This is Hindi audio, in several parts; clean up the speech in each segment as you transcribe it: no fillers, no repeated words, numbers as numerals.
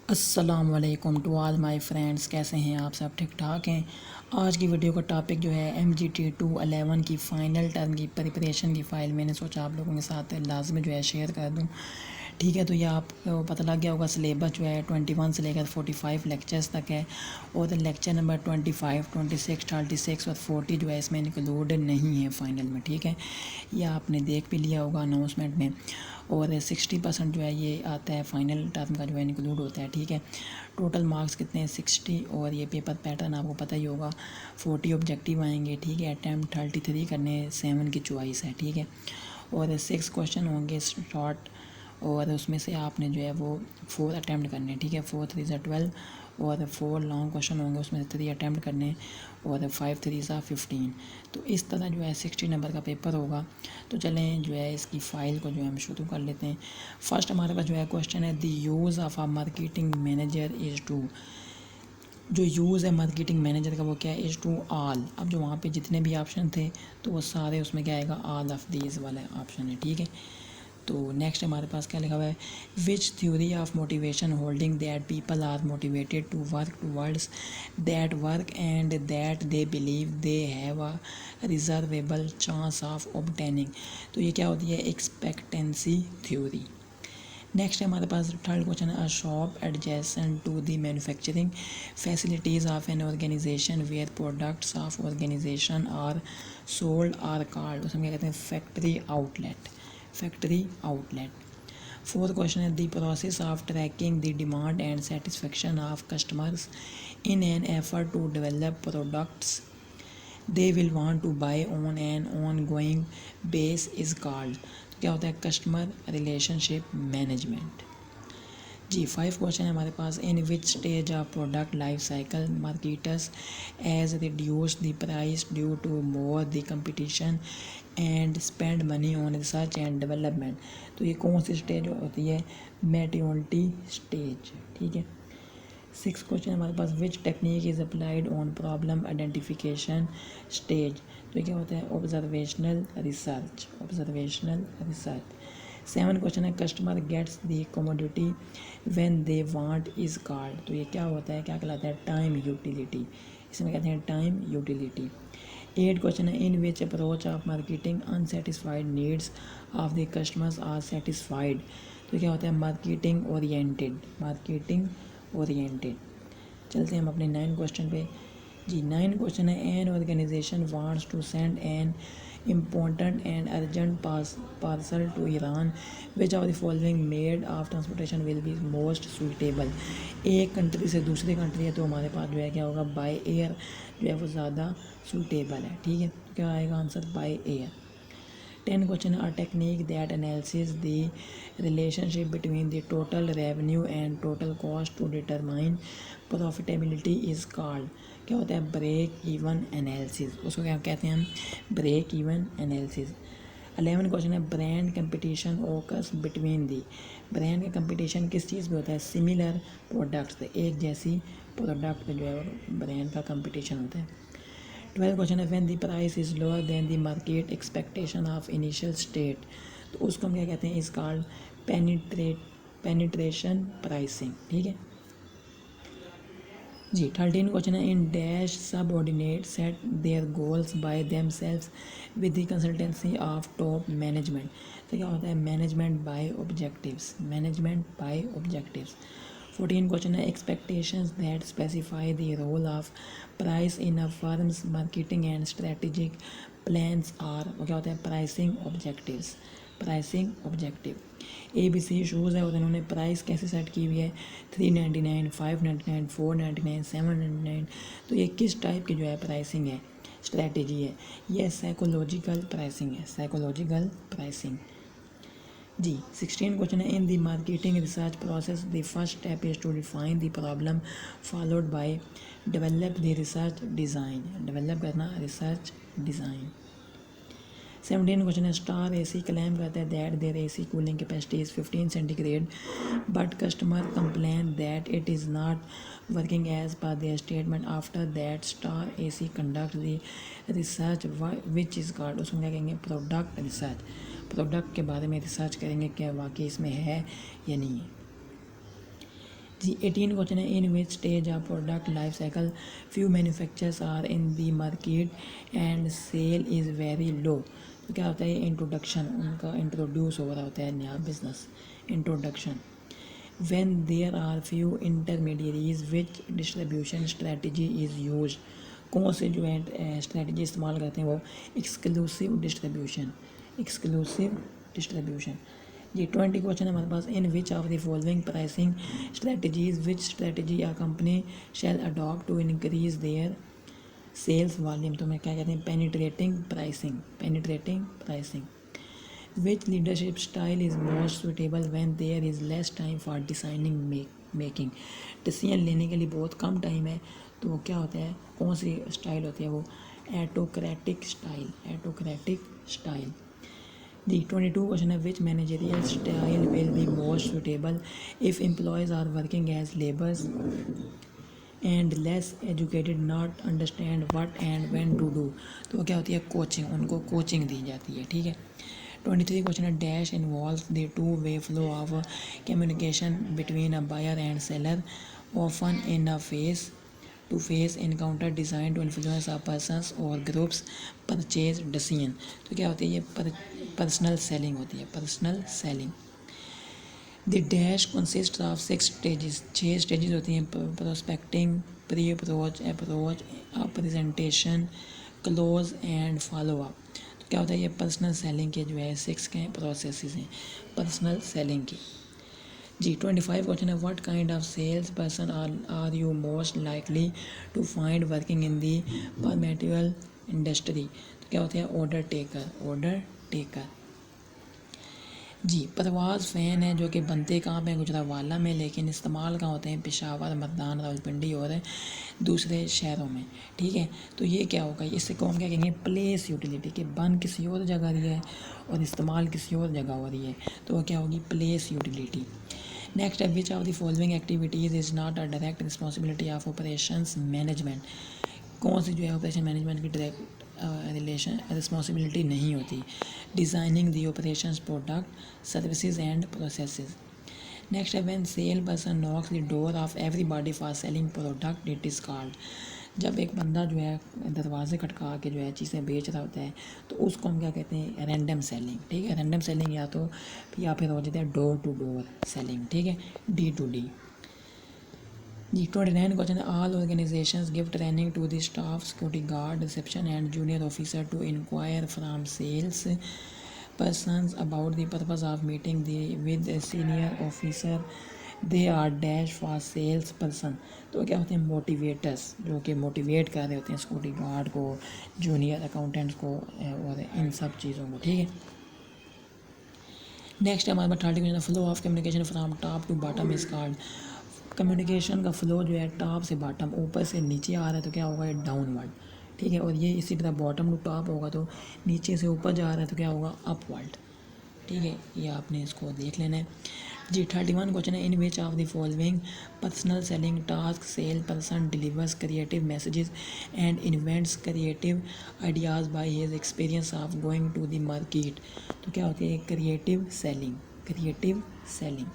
अस्सलाम वालेकुम टू ऑल माय फ्रेंड्स। कैसे हैं आप सब? ठीक ठाक हैं। आज की वीडियो का टॉपिक जो है MGT211 की फ़ाइनल टर्म की प्रिपरेशन की फ़ाइल मैंने सोचा आप लोगों के साथ लाजमी जो है शेयर कर दूं। ठीक है, तो ये आपको पता लग गया होगा सिलेबस जो है 21 से लेकर 45 लेक्चर्स तक है और लेक्चर नंबर 25, 26, 36 और 40 जो है इसमें इंक्लूड नहीं है फ़ाइनल में। ठीक है, ये आपने देख भी लिया होगा अनाउंसमेंट में। और 60% जो है ये आता है फ़ाइनल टर्म का जो है इंक्लूड होता है। ठीक है, टोटल मार्क्स कितने हैं 60 और ये पेपर पैटर्न आपको पता ही होगा 40 ऑब्जेक्टिव आएंगे। ठीक है, अटैम्प्ट 33 करने 7 की चॉइस है। ठीक है, और 6 क्वेश्चन होंगे शॉर्ट और उसमें से आपने जो है वो 4 अटैम्प्ट करने। ठीक है, 4 3 12 और 4 लॉन्ग क्वेश्चन होंगे उसमें से 3 अटैम्प्ट करने और 5 3 15। तो इस तरह जो है 60 नंबर का पेपर होगा। तो चलें जो है इसकी फ़ाइल को जो है हम शुरू कर लेते हैं। फर्स्ट हमारे पास जो है क्वेश्चन है the use of a marketing manager is to. जो यूज़ है मार्केटिंग मैनेजर का वो क्या है? Is to all. अब जो वहाँ पे जितने भी ऑप्शन थे तो वो सारे उसमें क्या आएगा? ऑल ऑफ दीज वाला ऑप्शन है। ठीक है, तो नेक्स्ट हमारे पास क्या लिखा हुआ है? Which theory of motivation holding that people are motivated to work towards that work and that they believe they have a reservable chance of obtaining. तो ये क्या होती है? Expectancy theory. नेक्स्ट है हमारे पास थर्ड क्वेश्चन है a shop adjacent to the manufacturing facilities of an organisation where products of organisation are sold are called. उसमें क्या कहते हैं? Factory outlet. Factory outlet. Fourth question है the process of tracking the demand and satisfaction of customers in an effort to develop products they will want to buy on an ongoing base is called. क्या होता है? Customer relationship management. जी 5 क्वेश्चन है हमारे पास in which stage of product life cycle marketers as reduce the price due to more the competition and spend money on research and development. तो ये कौन सी स्टेज होती है? Maturity stage. ठीक है, 6 क्वेश्चन हमारे पास which technique is applied on problem identification stage. तो ये क्या होता है? Observational research. Observational research. 7 question है customer gets the commodity when they want is called. तो ये क्या होता है? क्या कहलाता है? Time utility. इसमें कहते हैं टाइम यूटिलिटी। 8 क्वेश्चन है in which approach of marketing unsatisfied needs of the customers are satisfied. तो क्या होता है? Marketing oriented. Marketing oriented. चलते हैं हम अपने 9 क्वेश्चन पे। जी 9 क्वेश्चन है an organisation wants to send an important and urgent parcel to Iran which of the following mode of transportation will be most suitable. एक कंट्री से दूसरी कंट्री है तो हमारे पास जो है क्या होगा? बाय एयर जो है वो ज़्यादा सूटेबल है। ठीक है, तो क्या आएगा answer? By air. 10 question are technique that analyzes the relationship between the total revenue and total cost to determine profitability is called। क्या होता है? Break even analysis. उसको क्या कहते हैं हम? Break even analysis. 11 क्वेश्चन है brand competition occurs between the. Brand का कंपटीशन किस चीज़ पे होता है? सिमिलर प्रोडक्ट्स, एक जैसी प्रोडक्ट पे जो है ब्रांड का कंपटीशन होता है। 12 क्वेश्चन है when the price is lower than the market expectation of initial state. तो उसको हम क्या कहते हैं? इस कॉल्ड पेनिट्रेशन प्राइसिंग। ठीक है जी 13 क्वेश्चन है in dash subordinate set their goals by themselves with the consultancy of top management. तो क्या होता है? Management by objectives. Management by objectives. 14 question है expectations that specify the role of price in a firm's marketing and strategic plans are. वो क्या होता है? Pricing objectives. Pricing objective. ABC shoes है और इन्होंने प्राइस कैसे सेट की हुई है? 399, 599, 499, 799। तो ये किस टाइप की जो है प्राइसिंग है? स्ट्रेटेजी है। ये साइकोलॉजिकल प्राइसिंग है। Psychological pricing. जी 16 क्वेश्चन है in the marketing research process the first step is to define the problem followed by develop the research design. Develop करना रिसर्च डिज़ाइन। 17 क्वेश्चन है स्टार AC क्लेम करता है that their AC cooling capacity is 15 centigrade but customer complain that it is not working as per their statement after that star AC conduct the research which is called. उसमें क्या कहेंगे? Product research. प्रोडक्ट के बारे में रिसर्च करेंगे क्या वाकई इसमें है या नहीं है। The 18 क्वेश्चन है in which stage of product life cycle few manufacturers are in the market and sale is very low. तो क्या होता है इंट्रोडक्शन, उनका इंट्रोड्यूस हो रहा होता है नया business, introduction. when there are few intermediaries which distribution strategy is used, कौन से जो है स्ट्रेटजी इस्तेमाल करते हैं वो एक्सक्लूसिव डिस्ट्रीब्यूशन, एक्सक्लूसिव डिस्ट्रीब्यूशन। ये 20 क्वेश्चन है हमारे पास in which of the following pricing strategies which strategy a company shall adopt to increase their sales volume. तो मैं क्या कहते हैं penetrating pricing, penetrating pricing. Which leadership style is most suitable when there is less time for designing making? Decision लेने के लिए बहुत कम टाइम है तो वो क्या होता है, कौन सी स्टाइल होती है वो एटोक्रेटिक स्टाइल, एटोक्रेटिक स्टाइल। The 22 question है which managerial style will be most suitable if employees are working as laborers and less educated not understand what and when to do। तो वो क्या होती है कोचिंग, उनको कोचिंग दी जाती है, ठीक है। 23 क्वेश्चन है dash involve the two way flow of communication between a buyer and seller often in a face to face encounter designed to influence a person's or group's purchase decision. तो क्या होती है ये पर्सनल सेलिंग होती है, personal selling. The dash consist of 6 stages, 6 stages होती हैं prospecting, pre approach, approach, presentation, close and follow up. क्या होता है ये पर्सनल सेलिंग के जो है 6 के प्रोसेसेस हैं पर्सनल सेलिंग की। जी 25 क्वेश्चन है what kind of sales person are you most likely to find working in the pharmaceutical industry. तो क्या होता है ऑर्डर टेकर, ऑर्डर टेकर। जी परवाज़ फ़ैन है जो कि बनते कहाँ पे गुजरावाला में लेकिन इस्तेमाल कहाँ होते हैं पेशावर, मर्दान, रावलपिंडी और दूसरे शहरों में, ठीक है। तो ये क्या होगा, इससे को हम क्या कहेंगे प्लेस यूटिलिटी, के बन किसी और जगह रही है और इस्तेमाल किसी और जगह हो रही है तो वो क्या होगी प्लेस यूटिलिटी। नेक्स्ट है which of the following activities is not a direct responsibility of operations management. कौन सी जो है ऑपरेशन मैनेजमेंट की डायरेक्ट रिलेशन रिस्पॉन्सिबिलिटी नहीं होती। Designing the operations product services and processes. Next है when sale person knocks the door of everybody for selling product it is called. जब एक बंदा जो है दरवाजे खटका के जो है चीज़ें बेच रहा होता है तो उसको हम क्या कहते हैं रैंडम सेलिंग, ठीक है। रैंडम सेलिंग या फिर हो जाता है डोर टू डोर सेलिंग, ठीक है, डी टू डी। जी 29 क्वेश्चन है all organisations give training to the staff, security guard, reception and junior officer to enquire from sales persons about the purpose of meeting with a senior officer, they are dash for sales person। तो क्या होते हैं मोटिवेटर्स जो कि मोटिवेट कर रहे होते हैं सिक्योरिटी गार्ड को, जूनियर अकाउंटेंट्स को और इन सब चीज़ों को, ठीक है। नेक्स्ट हमारे पास 30 question flow of communication from top to bottom is called. Communication का फ्लो जो है टॉप से बॉटम, ऊपर से नीचे आ रहा है तो क्या होगा डाउनवर्ड, ठीक है। और ये इसी तरह बॉटम टू टॉप होगा तो नीचे से ऊपर जा रहा है तो क्या होगा अपवर्ड, ठीक है। ये आपने इसको देख लेना है। जी 31 क्वेश्चन है in which of the following personal selling task sale person delivers creative messages and invents creative ideas by his experience of going to the market. तो क्या होती है creative selling, creative selling.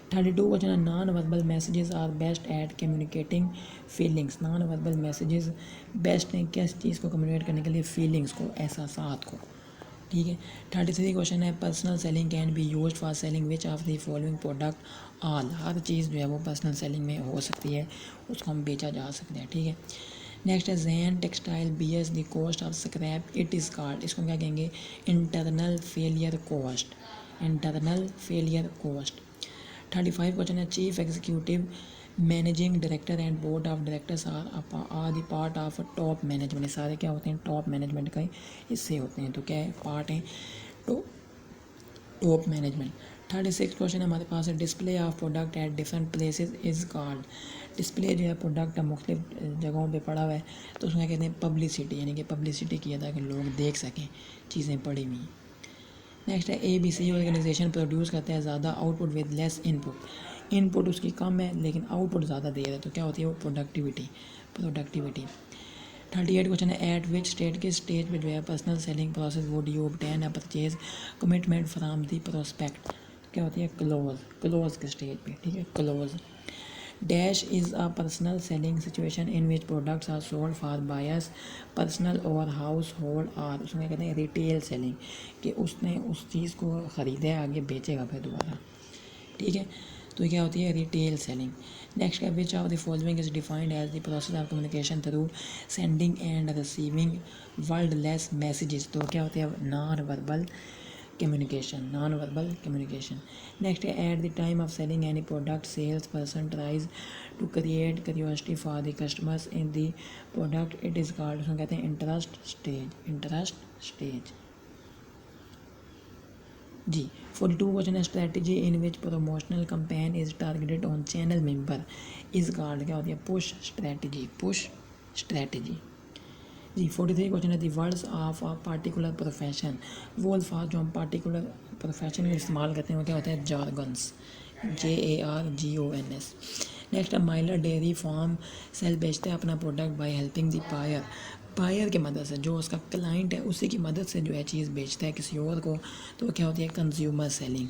32 question है non verbal messages are best at communicating feelings. Non verbal messages best हैं किस चीज़ को कम्युनिकेट करने के लिए, फीलिंग्स को, एहसासात को, ठीक है। 33 क्वेश्चन है personal selling can be use for selling which of the following product all. हर चीज़ जो है वो पर्सनल सेलिंग में हो सकती है, उसको हम बेचा जा सकते हैं, ठीक है। नेक्स्ट है Jain textile bears the cost of scrap it is called. इसको क्या कहेंगे internal failure cost, internal failure cost. 35 question है chief executive managing director and board of directors are the part of top management. सारे क्या होते हैं टॉप मैनेजमेंट का हिस्से होते हैं, तो क्या है पार्ट हैं टॉप मैनेजमेंट। 36 क्वेश्चन हमारे पास है display of product at different places is called. Display जो है प्रोडक्ट मुख्तलिफ जगहों पे पड़ा हुआ है तो उसमें कहते हैं पब्लिसिटी, यानी कि पब्लिसिटी किया ताकि लोग देख सकें चीज़ें पड़ी हुई। नेक्स्ट है ABC ऑर्गेनाइजेशन प्रोड्यूस करता है ज़्यादा output with less input. Input उसकी कम है लेकिन आउटपुट ज़्यादा दे रहा है तो क्या होती है वो प्रोडक्टिविटी, प्रोडक्टिविटी। 38 क्वेश्चन है एट विच स्टेट के स्टेज पे जो है personal selling process would you obtain a purchase commitment from the prospect. क्या होती है, क्लोज के स्टेज पे, ठीक है, close. Dash is a personal selling situation in which products are sold for buyers personal or household are, उसमें कहते हैं रिटेल सेलिंग, कि उसने उस चीज़ को ख़रीदा है, आगे बेचेगा फिर दोबारा, ठीक है। तो ये क्या होती है, रिटेल सेलिंग। नेक्स्ट है which of the following is defined as the process of communication through sending and receiving wordless messages, तो क्या होते हैं, नॉन वर्बल कम्युनिकेशन। नेक्स्ट है at the time of selling any product sales person tries to create curiosity for the customers in the product, it is called, उसमें कहते हैं इंटरेस्ट स्टेज। जी 42 क्वेश्चन है strategy in which promotional campaign is targeted on channel member is called, क्या होती है, पुश स्ट्रेटजी। जी 43 क्वेश्चन है the words of a particular profession, वो अल्फाज जो हम पार्टिकुलर प्रोफेशन में इस्तेमाल करते हैं वो क्या होता है, जारगन्स, JARGONS। नेक्स्ट है माइलर डेयरी फार्म सेल बेचता है अपना product by helping the buyer की मदद से, जो उसका क्लाइंट है उसी की मदद से जो है चीज़ बेचता है किसी और को, तो क्या होती है, कंज्यूमर सेलिंग।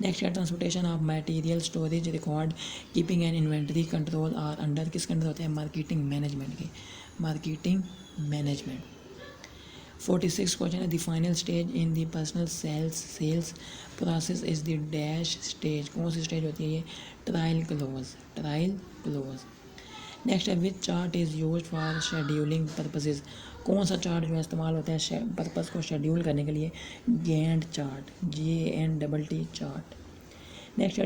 नेक्स्ट है transportation of material storage record keeping and inventory control are under, किसके अंदर होते हैं, मार्केटिंग मैनेजमेंट। 46 क्वेश्चन है the final stage in the personal sales process is the dash stage, कौन सी स्टेज होती है ये, ट्रायल क्लोज। नेक्स्ट है which chart is use for scheduling purposes, कौन सा चार्ट जो है इस्तेमाल होता है पर्पस को शेड्यूल करने के लिए, Gantt chart, GANTT chart. Next है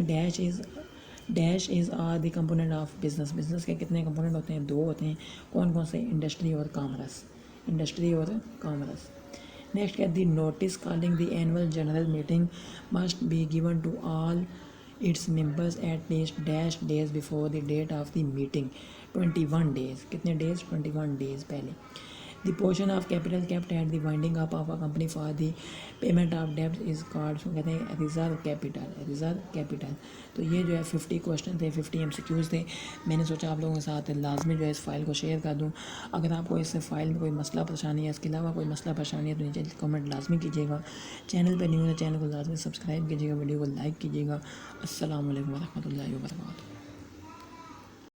dash is are the component of business के कितने कंपोनेंट होते हैं, 2 होते हैं, कौन कौन से, इंडस्ट्री और कॉमर्स। नेक्स्ट है the notice calling the annual general meeting must be given to all its members at least dash days before the date of the meeting, 21 days, कितने डेज, 21 डेज पहले। The portion of capital kept at the winding up of a company for the payment of डेब्ट इज कॉल्ड, उसको कहते हैं रिजर्व कैपिटल। तो ये जो है 50 क्वेश्चन थे, 50 MCQs थे। मैंने सोचा आप लोगों के साथ लाजमी जो है इस फाइल को शेयर कर दूँ। अगर आपको इस फाइल में कोई मसला परेशानी है, इसके अलावा कोई मसला परेशानी है, तो नीचे कमेंट लाजमी कीजिएगा। चैनल पर न्यू है, चैनल को लाजमी सब्सक्राइब कीजिएगा, वीडियो को लाइक कीजिएगा। अस्सलाम वालेकुम वरहमतुल्लाहि वबरकातुहू।